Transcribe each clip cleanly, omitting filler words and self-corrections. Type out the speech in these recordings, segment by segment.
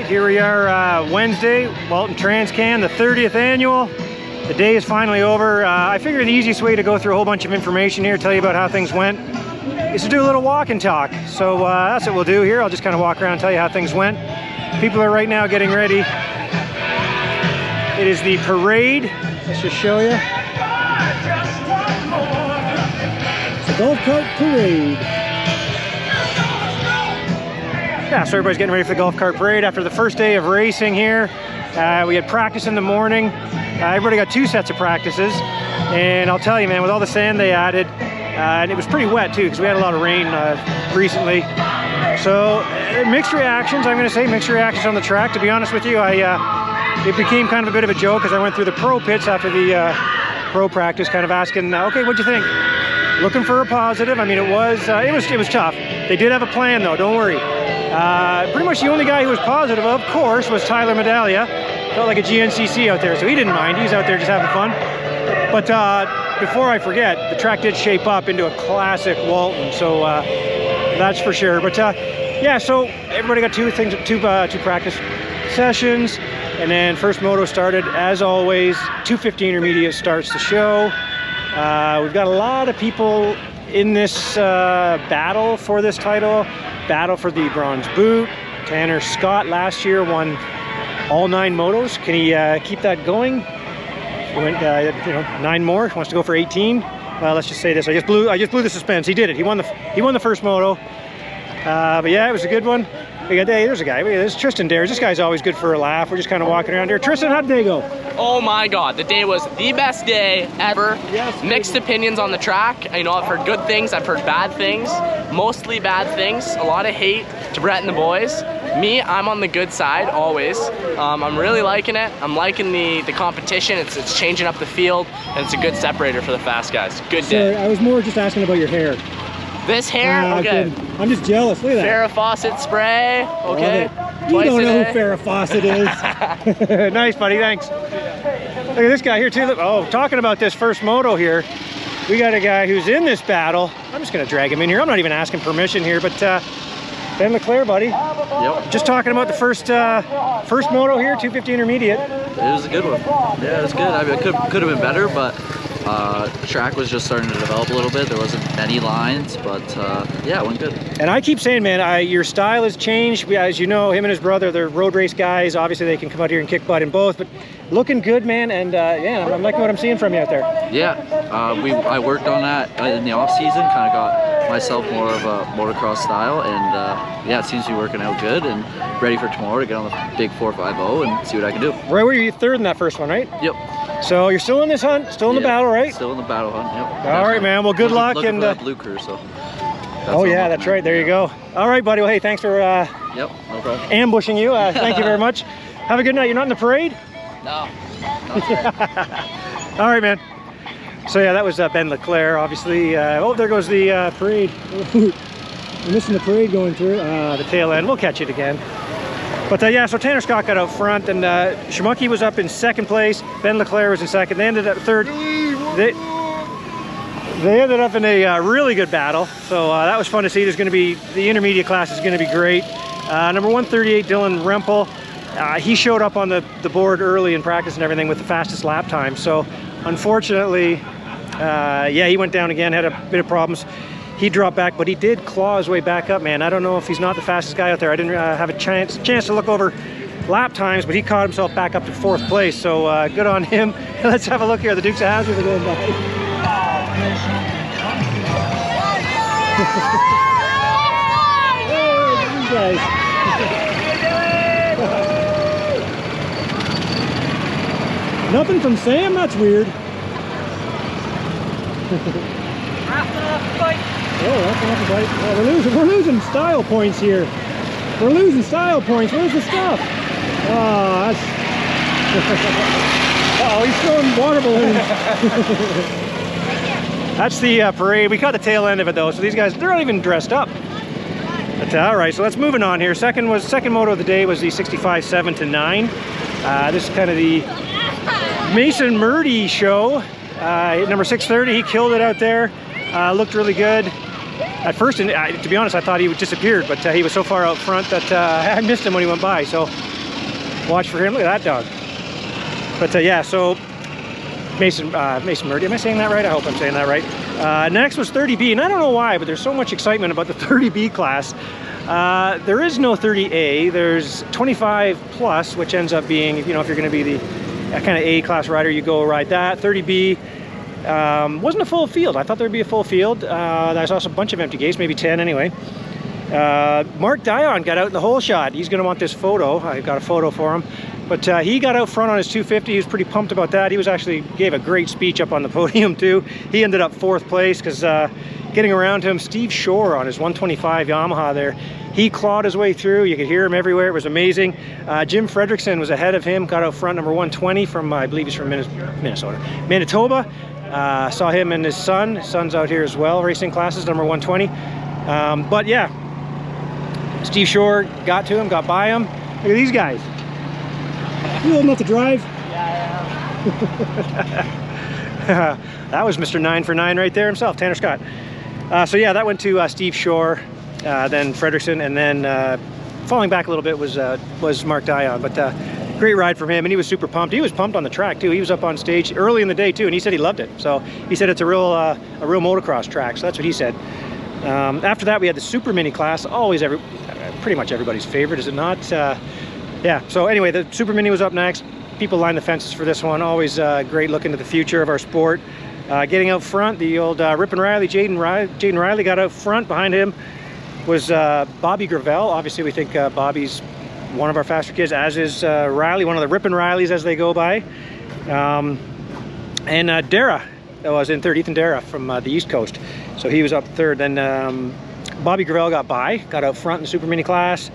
right, here we are Wednesday, Walton TransCan, the 30th annual. The day is finally over. I figured the easiest way to go through a whole bunch of information here, tell you about how things went, is to do a little walk and talk. So that's what we'll do here. I'll just kind of walk around and tell you how things went. People are right now getting ready. It is the parade. Let's just show you. It's the golf cart parade. Yeah, so everybody's getting ready for the golf cart parade after the first day of racing here. We had practice in the morning. Everybody got 2 sets of practices. And I'll tell you, man, with all the sand they added, and it was pretty wet too, because we had a lot of rain recently. So mixed reactions, I'm going to say, mixed reactions on the track. To be honest with you, it became kind of a bit of a joke as I went through the pro pits after the pro practice, kind of asking, okay, what'd you think? Looking for a positive. I mean, it was tough. They did have a plan though, don't worry. Pretty much the only guy who was positive, of course, was Tyler Medaglia. Felt like a GNCC out there, so he didn't mind. He's out there just having fun. But before I forget, the track did shape up into a classic Walton, so that's for sure. But yeah, so everybody got two practice sessions, and then first moto started as always. 2:50 intermediate starts the show. We've got a lot of people in this battle for this title. Battle for the bronze boot. Tanner Scott last year won all 9 motos. Can he keep that going? He went, 9 more. Wants to go for 18. Well, let's just say this: I just blew the suspense. He did it. He won the first moto. But yeah, it was a good one. We got, hey, there's a guy. There's Tristan Dares. This guy's always good for a laugh. We're just kind of walking around here. Tristan, how'd the day go? Oh my God, the day was the best day ever. Yes, mixed opinions on the track. You know, I've heard good things, I've heard bad things, mostly bad things. A lot of hate to Brett and the boys. Me, I'm on the good side always. I'm really liking it. I'm liking the competition. It's changing up the field, and it's a good separator for the fast guys. Good day. Sorry, I was more just asking about your hair. This hair, okay. I'm just jealous. Look at that. Farrah Fawcett spray, okay. You don't know who Farrah Fawcett is. Nice, buddy, thanks. Look at this guy here too. Oh, talking about this first moto here, we got a guy who's in this battle. I'm just gonna drag him in here. I'm not even asking permission here, but Ben LeClaire, buddy. Yep. Just talking about the first moto here, 250 intermediate. It was a good one. Yeah, it was good. I mean, it could have been better, but the track was just starting to develop a little bit. There wasn't many lines, but yeah, it went good. And I keep saying, man, your style has changed. As you know, him and his brother, they're road race guys. Obviously, they can come out here and kick butt in both, but looking good, man. And yeah, I'm liking what I'm seeing from you out there. Yeah, I worked on that in the off season. Kind of got myself more of a motocross style, and yeah, it seems to be working out good. And ready for tomorrow to get on the big 450 and see what I can do. Right, were you third in that first one, right? Yep. So you're still in this hunt, still in the battle, right? Still in the battle hunt, yep. All right, man. Well, good luck. Looking and for that blue crew, so. Oh yeah, that's right. There you go. All right, buddy. Well, hey, thanks for yep, no problem. ambushing you. Thank you very much. Have a good night. You're not in the parade? No. All right, man. So yeah, that was Ben LeClaire, obviously. Oh, there goes the parade. We're missing the parade going through the tail end. We'll catch it again. But yeah, so Tanner Scott got out front, and Shmucky was up in second place. Ben LeClaire was in second. They ended up third. They ended up in a really good battle. So that was fun to see. There's going to be, the intermediate class is going to be great. Number 138, Dylan Rempel. He showed up on the board early in practice and everything with the fastest lap time. So unfortunately, yeah, he went down again, had a bit of problems. He dropped back, but he did claw his way back up, man. I don't know if he's not the fastest guy out there. I didn't have a chance to look over lap times, but he caught himself back up to 4th place. So good on him. Let's have a look here. The Dukes of Hazzard are going by. Hey, you guys. Nothing from Sam? That's weird. Oh, that's enough to bite. Oh, we're losing style points here. We're losing style points. Where's the stuff? Oh, that's... Uh-oh, he's throwing water balloons. That's the parade. We caught the tail end of it though, so these guys, they're not even dressed up. But all right, so let's moving on here. Second moto of the day was the 65 7 to 9. This is kind of the Mason Murdy show. Number 630, he killed it out there. Looked really good. At first, to be honest, I thought he disappeared, but he was so far out front that I missed him when he went by. So watch for him. Look at that dog. But yeah, so Mason Murdy, am I saying that right? I hope I'm saying that right. Next was 30B, and I don't know why, but there's so much excitement about the 30B class. There is no 30A, there's 25 plus, which ends up being, you know, if you're going to be the kind of A class rider, you go ride that. 30B wasn't a full field. I thought there'd be a full field. I saw a bunch of empty gates, maybe 10 anyway. Mark Dion got out in the hole shot. He's going to want this photo. I got a photo for him. But he got out front on his 250. He was pretty pumped about that. He was actually gave a great speech up on the podium too. He ended up 4th place because getting around him, Steve Shore on his 125 Yamaha there, he clawed his way through. You could hear him everywhere. It was amazing. Jim Fredrickson was ahead of him, got out front, number 120 from, I believe he's from Manitoba. Saw him and his son. His son's out here as well, racing classes, number 120. But yeah, Steve Shore got to him, got by him. Look at these guys. You old enough to drive? Yeah. That was Mr. 9 for 9 right there himself, Tanner Scott. So yeah, that went to Steve Shore, then Fredrickson, and then falling back a little bit was Mark Dion. But great ride from him, and he was super pumped. He was pumped on the track too. He was up on stage early in the day too, and he said he loved it. So he said it's a real motocross track. So that's what he said. After that, we had the Super Mini class. Always pretty much everybody's favorite, is it not? Yeah, so anyway, the Super Mini was up next. People lined the fences for this one. Always great look into the future of our sport. Getting out front, the old Rip and Riley, Jaden Riley got out front. Behind him was Bobby Gravel. Obviously, we think Bobby's one of our faster kids, as is Riley, one of the Rip and Rileys as they go by. And Dara was in third, Ethan Dara from the East Coast. So he was up third. Then Bobby Gravel got by, got out front in the Super Mini class.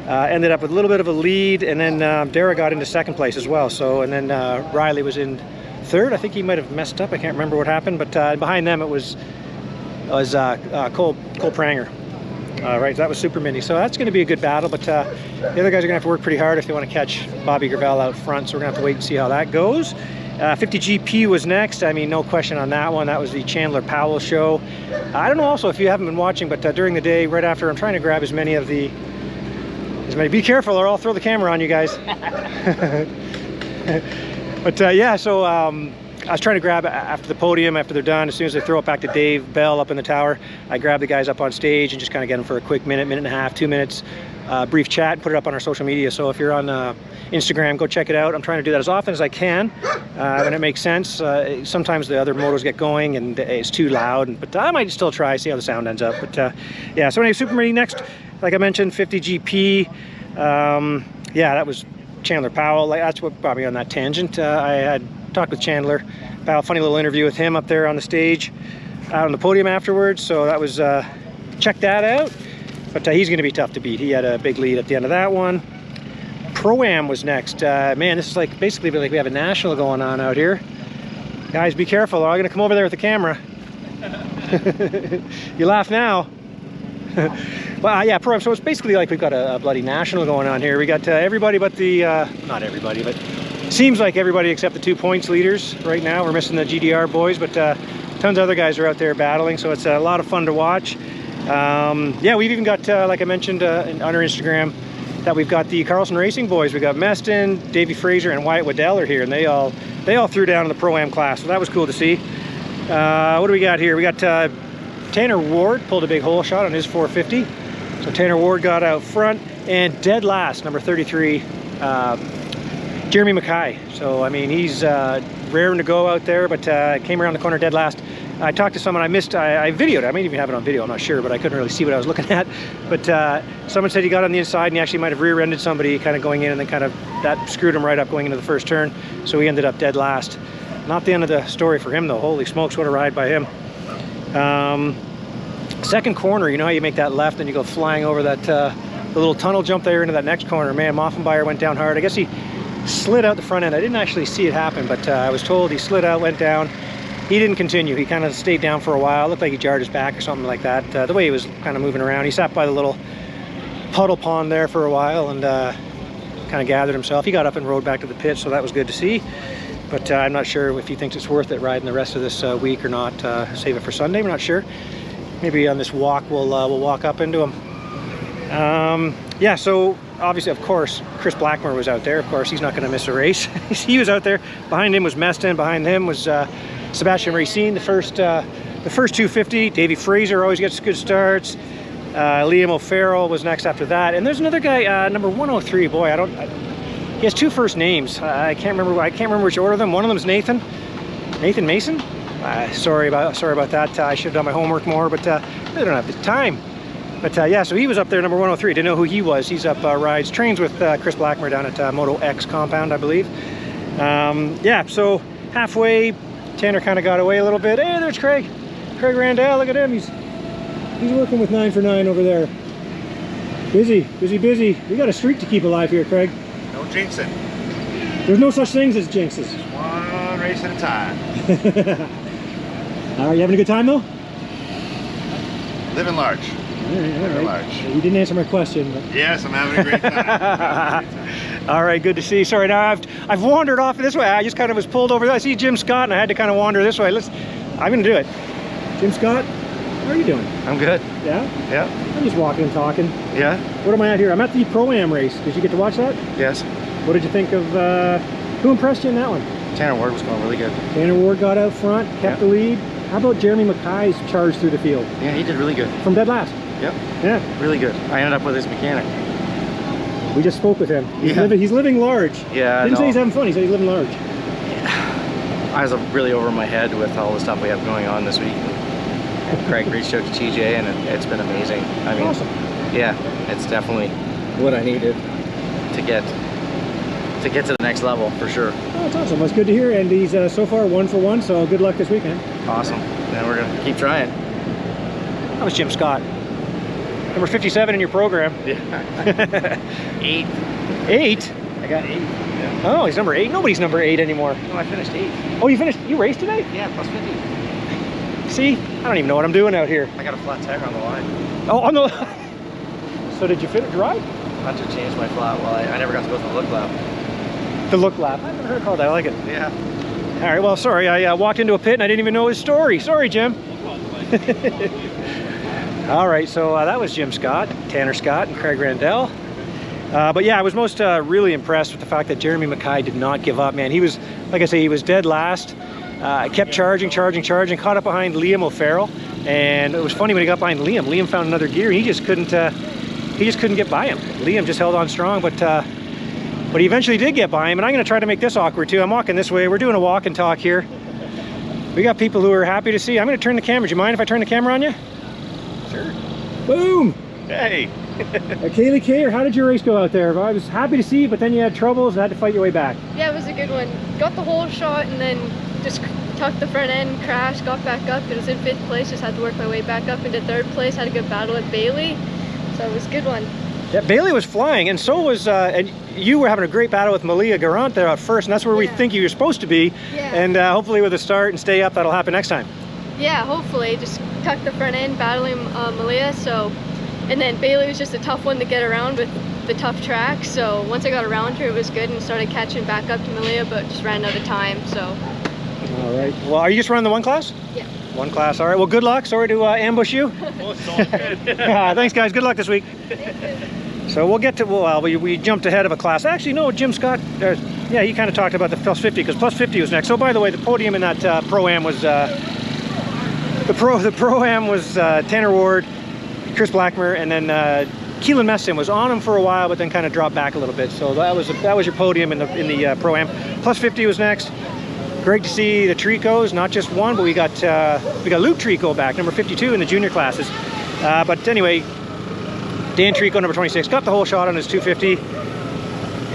Ended up with a little bit of a lead, and then Dara got into 2nd place as well. So, and then Riley was in 3rd. I think he might have messed up. I can't remember what happened, but behind them it was Cole Pranger. Right, so that was Super Mini. So that's going to be a good battle, but the other guys are going to have to work pretty hard if they want to catch Bobby Gravel out front. So we're going to have to wait and see how that goes. 50GP was next. I mean, no question on that one. That was the Chandler Powell show. I don't know also if you haven't been watching, but during the day, right after, I'm trying to grab as many of the be careful or I'll throw the camera on you guys. But yeah, so I was trying to grab after the podium, after they're done, as soon as they throw it back to Dave Bell up in the tower, I grab the guys up on stage and just kind of get them for a quick minute and a half, 2 minutes, brief chat, and put it up on our social media. So if you're on Instagram, go check it out. I'm trying to do that as often as I can when it makes sense. Sometimes the other motos get going and it's too loud, but I might still try, see how the sound ends up. But yeah, so anyway, Super Mini next. Like I mentioned, 50GP. Yeah, that was Chandler Powell. That's what brought me on that tangent. I had talked with Chandler Powell, funny little interview with him up there on the stage, out on the podium afterwards. So that was, check that out. But he's going to be tough to beat. He had a big lead at the end of that one. Pro-Am was next. Man, this is like basically like we have a national going on out here. Guys, be careful. I'm going to come over there with the camera. You laugh now. Well, yeah, Pro-Am. So it's basically like we've got a bloody national going on here. We got everybody but the, not everybody, but seems like everybody except the 2 points leaders right now. We're missing the GDR boys, but tons of other guys are out there battling. So it's a lot of fun to watch. Yeah, we've even got, like I mentioned on our Instagram, that we've got the Carlson Racing boys. We got Meston, Davey Fraser, and Wyatt Waddell are here, and they all threw down in the Pro-Am class. So that was cool to see. What do we got here? We got Tanner Ward pulled a big hole shot on his 450. So Tanner Ward got out front, and dead last, number 33, Jeremy Mackay. So I mean, he's raring to go out there, but came around the corner dead last. I talked to someone, I videoed it. I may even have it on video, I'm not sure, but I couldn't really see what I was looking at. But someone said he got on the inside and he actually might have rear-ended somebody kind of going in, and then kind of that screwed him right up going into the first turn. So he ended up dead last. Not the end of the story for him though. Holy smokes, what a ride by him. Second corner, you know how you make that left and you go flying over that the little tunnel jump there into that next corner. Man, Moffenbauer went down hard. I guess he slid out the front end. I didn't actually see it happen, but I was told he slid out, went down. He didn't continue. He kind of stayed down for a while. Looked like he jarred his back or something like that. The way he was kind of moving around. He sat by the little puddle pond there for a while and kind of gathered himself. He got up and rode back to the pit, so that was good to see. But I'm not sure if he thinks it's worth it riding the rest of this week or not. Save it for Sunday, we're not sure. Maybe on this walk we'll walk up into him. Yeah, so obviously, of course, Chris Blackmore was out there. Of course, he's not going to miss a race. He was out there. Behind him was Meston. Behind him was Sebastian Racine, the first 250. Davey Fraser always gets good starts. Liam O'Farrell was next after that. And there's another guy, number 103. Boy, he has 2 first names. I can't remember which order of them. One of them is Nathan Mason. Sorry about that. I should have done my homework more, but I really don't have the time. But yeah, so he was up there, number 103. Didn't know who he was. He's up rides, trains with Chris Blackmore down at Moto X compound, I believe. Yeah, so halfway, Tanner kind of got away a little bit. Hey, there's Craig Randall. Look at him. He's working with 9 for 9 over there. Busy. We got a streak to keep alive here, Craig. No jinxing. There's no such things as jinxes. Just one race at a time. All right, you having a good time though? Living large. All right. Large. You didn't answer my question. But... Yes, I'm having a great time. All right, good to see you. Sorry, now I've wandered off this way. I just kind of was pulled over there. I see Jim Scott, and I had to kind of wander this way. I'm going to do it. Jim Scott, how are you doing? I'm good. Yeah? Yeah. I'm just walking and talking. Yeah? What am I at here? I'm at the Pro-Am race. Did you get to watch that? Yes. What did you think of, who impressed you in that one? Tanner Ward was going really good. Tanner Ward got out front, kept the lead. How about Jeremy Mackay's charge through the field? Yeah, he did really good. From dead last? Yep. Yeah. Really good. I ended up with his mechanic. We just spoke with him. Yeah. He's living large. Yeah, Didn't say he's having fun, he said he's living large. I was really over my head with all the stuff we have going on this week. Craig reached out to TJ and it's been amazing. I mean, Awesome. Yeah, it's definitely what I needed to get to the next level for sure. Oh, that's awesome. That's good to hear. And he's so far 1 for 1, so good luck this weekend. Awesome. And we're going to keep trying. That was Jim Scott. Number 57 in your program. Yeah. 8. 8? I got 8. Yeah. Oh, he's number 8. Nobody's number 8 anymore. No, I finished 8. Oh, you raced today? Yeah, plus 50. See? I don't even know what I'm doing out here. I got a flat tire on the line. Oh, on the... So did you fit it dry? I had to change my flat. Well, I never got to go through the look lap. The look lap. I've never heard it called that. I like it. Yeah. All right, well, sorry. I walked into a pit and I didn't even know his story. Sorry, Jim. All right, so that was Jim Scott, Tanner Scott, and Craig Randall. But yeah, I was most really impressed with the fact that Jeremy Mackay did not give up, man. He was, like I say, he was dead last. Kept charging, caught up behind Liam O'Farrell. And it was funny when he got behind Liam. Liam found another gear and he just couldn't get by him. Liam just held on strong, but he eventually did get by him. And I'm gonna try to make this awkward too. I'm walking this way. We're doing a walk and talk here. We got people who are happy to see. I'm gonna turn the camera. Do you mind if I turn the camera on you? Sure. Boom! Hey. Kaylee Kayer, how did your race go out there? I was happy to see you, but then you had troubles and had to fight your way back. Yeah, it was a good one. Got the whole shot and then just tucked the front end, crashed, got back up. It was in 5th place, just had to work my way back up into 3rd place. Had a good battle with Bailey, so it was a good one. Yeah, Bailey was flying, and so was, and you were having a great battle with Malia Garant there at first, and that's where we think you were supposed to be. Yeah. And hopefully with a start and stay up, that'll happen next time. Yeah, hopefully. Just tucked the front end, battling Malia, so... And then Bailey was just a tough one to get around with the tough track, so once I got around her, it was good and started catching back up to Malia, but just ran out of time, so... All right. Well, are you just running the 1 class? Yeah. 1 class. All right. Well, good luck. Sorry to ambush you. Well, it's all good. Thanks, guys. Good luck this week. So we'll get to, well, we jumped ahead of a class. Actually, no, Jim Scott, yeah, he kind of talked about the plus 50, because plus 50 was next. So by the way, the podium in that Pro-Am was, the Pro-Am was Tanner Ward, Chris Blackmore, and then Keelan Meston was on him for a while, but then kind of dropped back a little bit. So that was your podium in the Pro-Am. Plus 50 was next. Great to see the Tricos, not just one, but we got Luke Trico back, number 52 in the junior classes. But anyway, Dan Trico, number 26, got the whole shot on his 250.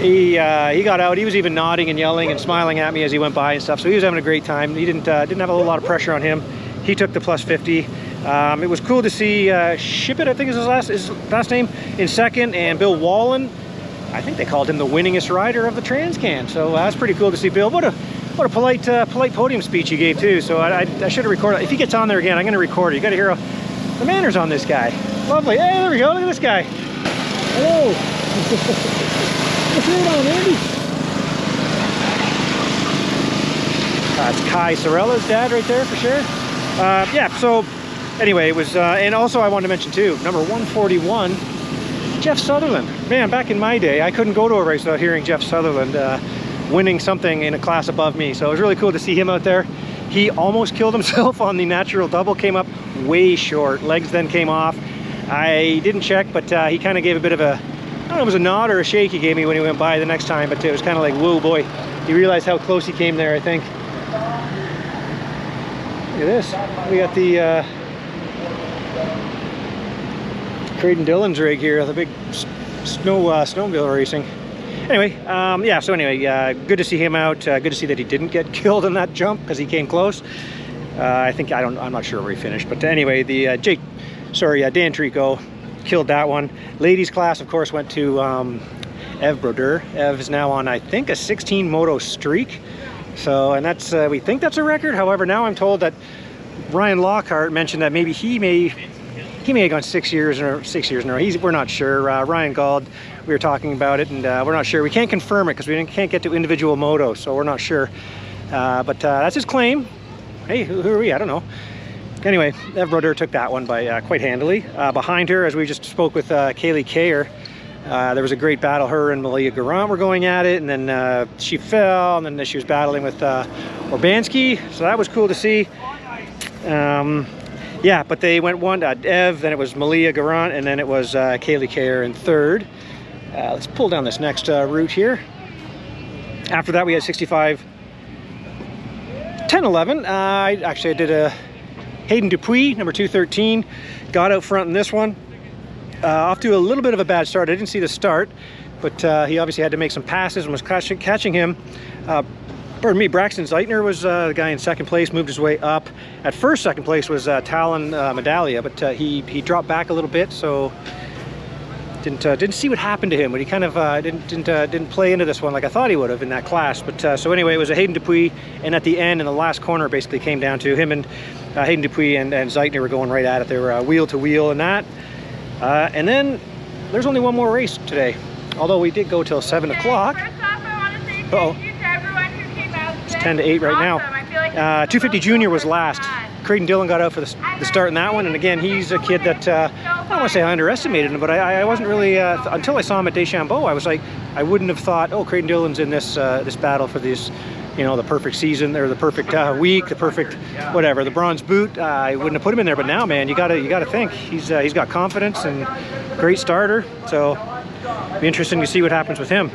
He got out. He was even nodding and yelling and smiling at me as he went by and stuff. So he was having a great time. He didn't have a whole lot of pressure on him. He took the plus 50. It was cool to see Shippett, I think is his last name, in second, and Bill Wallen. I think they called him the winningest rider of the TransCan. So that's pretty cool to see Bill. What a polite podium speech he gave too. So I should have recorded. If he gets on there again, I'm going to record it. You got to hear the manners on this guy. Lovely. Hey, there we go. Look at this guy. Hello. What's your name on, Andy? That's Kai Sorella's dad right there for sure. Yeah. So anyway, it was, and also I wanted to mention too, number 141. Jeff Sutherland. Man, back in my day, I couldn't go to a race without hearing Jeff Sutherland winning something in a class above me. So it was really cool to see him out there. He almost killed himself on the natural double, came up way short. Legs then came off. I didn't check, but he kind of gave a bit of a, I don't know, it was a nod or a shake he gave me when he went by the next time, but it was kind of like, whoa, boy. He realized how close he came there, I think. Look at this. We got the Creighton Dillon's rig here, the big snowmobile racing. Anyway, yeah, so anyway, good to see him out. Good to see that he didn't get killed in that jump because he came close. I'm not sure where he finished, but anyway, the Dan Trico killed that one. Ladies class, of course, went to Ev Brodeur. Ev is now on, I think, a 16 moto streak. So, and that's, we think that's a record. However, now I'm told that Ryan Lockhart mentioned that maybe he may have gone 6 years in a row. We're not sure. Ryan Gauld, we were talking about it, and we're not sure. We can't confirm it because we can't get to individual motos, so we're not sure. But that's his claim. Hey, who are we? I don't know. Anyway, Ev Brodeur took that one by quite handily. Behind her, as we just spoke with Kaylee Kayer, there was a great battle. Her and Malia Garant were going at it, and then she fell, and then she was battling with Orbanski, so that was cool to see. Yeah, but they went one, Ev, then it was Malia Garant, and then it was Kaylee Kayer in third. Let's pull down this next route here. After that, we had 65, 10, 11. I did a Hayden Dupuis, number 213, got out front in this one. Off to a little bit of a bad start. I didn't see the start, but he obviously had to make some passes and was catching him. Pardon me, Braxton Zeitner was the guy in second place, moved his way up. At first, second place was Talon Medallia, but he dropped back a little bit, so didn't see what happened to him. But he kind of didn't play into this one like I thought he would have in that class. But so anyway, it was a Hayden Dupuis, and at the end, in the last corner, basically came down to him and Hayden Dupuis and Zeitner were going right at it. They were wheel to wheel in that. And then there's only one more race today, although we did go till 7 o'clock. Uh-oh. It's 10 to 8 right now. 250 Junior was last. Creighton Dillon got out for the start in that one, and again, he's a kid that I don't want to say I underestimated him, but I wasn't really until I saw him at Deschambault. I was like, I wouldn't have thought, oh, Creighton Dillon's in this this battle for this, you know, the perfect season or the perfect week, the perfect whatever, the bronze boot. I wouldn't have put him in there, but now, man, you gotta think he's got confidence and great starter. So it'll be interesting to see what happens with him.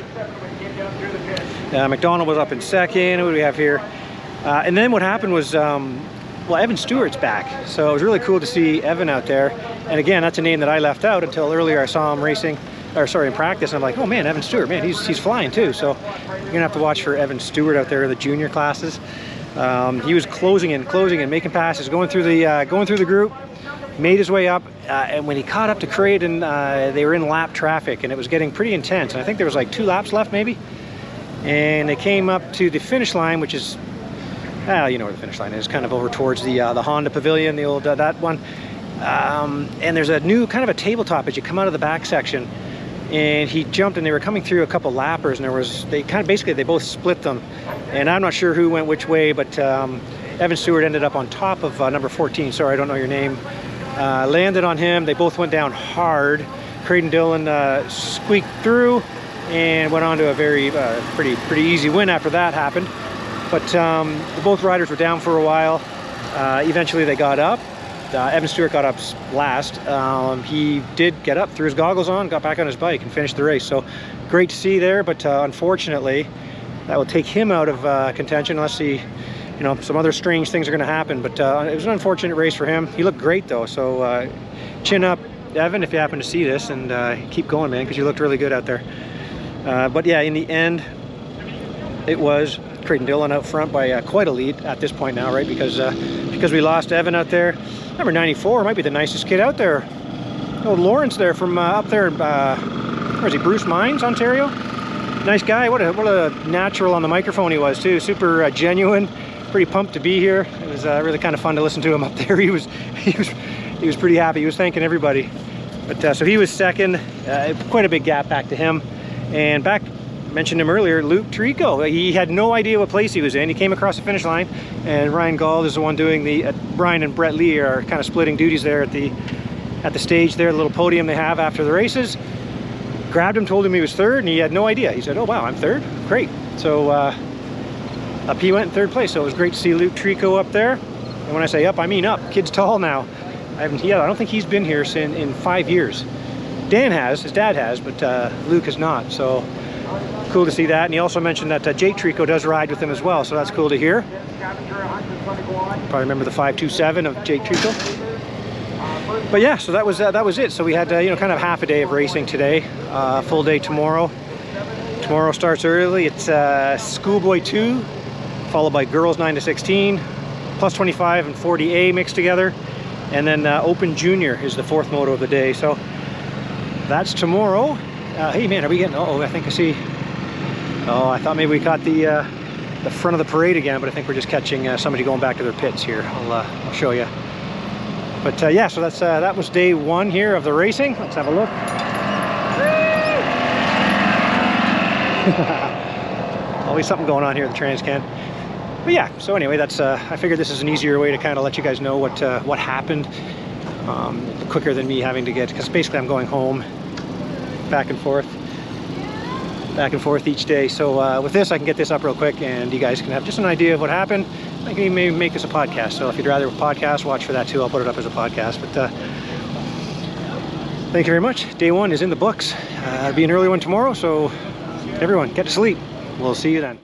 McDonald was up in second. What do we have here? And then what happened was, well, Evan Stewart's back. So it was really cool to see Evan out there. And again, that's a name that I left out until earlier. I saw him racing, or sorry, in practice. And I'm like, oh man, Evan Stewart, man, he's flying too. So you're gonna have to watch for Evan Stewart out there in the junior classes. He was closing in, making passes, going through the group, made his way up. And when he caught up to Creighton, they were in lap traffic, and it was getting pretty intense. And I think there was like 2 laps left, maybe. And they came up to the finish line, which is, you know where the finish line is, kind of over towards the Honda Pavilion, the old that one. And there's a new kind of a tabletop as you come out of the back section. And he jumped, and they were coming through a couple lappers, and they both split them. And I'm not sure who went which way, but Evan Stewart ended up on top of number 14. Sorry, I don't know your name. Landed on him. They both went down hard. Creighton Dillon squeaked through and went on to a very pretty easy win after that happened. But both riders were down for a while. Eventually they got up. Evan Stewart got up last. He did get up, threw his goggles on, got back on his bike and finished the race. So great to see there, but unfortunately that will take him out of contention unless some other strange things are going to happen. But it was an unfortunate race for him. He looked great though, so chin up, Evan, if you happen to see this, and keep going, man, because you looked really good out there. But yeah, in the end, it was Creighton Dillon out front by quite a lead at this point now, right? Because we lost Evan out there. Number 94 might be the nicest kid out there. Oh, Lawrence there from up there. Where is he? Bruce Mines, Ontario. Nice guy. What a natural on the microphone he was too. Super genuine. Pretty pumped to be here. It was really kind of fun to listen to him up there. He was pretty happy. He was thanking everybody. But so he was second. Quite a big gap back to him. And back, mentioned him earlier, Luke Trico. He had no idea what place he was in. He came across the finish line, and Ryan Gauld is the one doing the. Brian and Brett Lee are kind of splitting duties there at the stage there, the little podium they have after the races. Grabbed him, told him he was third, and he had no idea. He said, oh wow, I'm third? Great. So up he went in third place. So it was great to see Leatt Trico up there. And when I say up, I mean up. Kid's tall now. I don't think he's been here in 5 years. Dan has, his dad has, but Luke has not. So cool to see that. And he also mentioned that Jake Trico does ride with him as well. So that's cool to hear. Probably remember the 527 of Jake Trico. But yeah, so that was it. So we had kind of half a day of racing today. Full day tomorrow. Tomorrow starts early. It's Schoolboy 2, followed by Girls 9 to 16, plus 25 and 40A mixed together, and then Open Junior is the fourth moto of the day. So that's tomorrow. Hey man, are we getting? I think I see. Oh, I thought maybe we caught the front of the parade again, but I think we're just catching somebody going back to their pits here. I'll show you. But yeah, so that was day one here of the racing. Let's have a look. Always something going on here at the TransCan. But yeah, so anyway, that's I figured this is an easier way to kind of let you guys know what happened, quicker than me having to get, because basically I'm going home, back and forth each day. So with this, I can get this up real quick, and you guys can have just an idea of what happened. I can maybe make this a podcast. So if you'd rather a podcast, watch for that too. I'll put it up as a podcast. But thank you very much. Day one is in the books. It'll be an early one tomorrow, so everyone get to sleep. We'll see you then.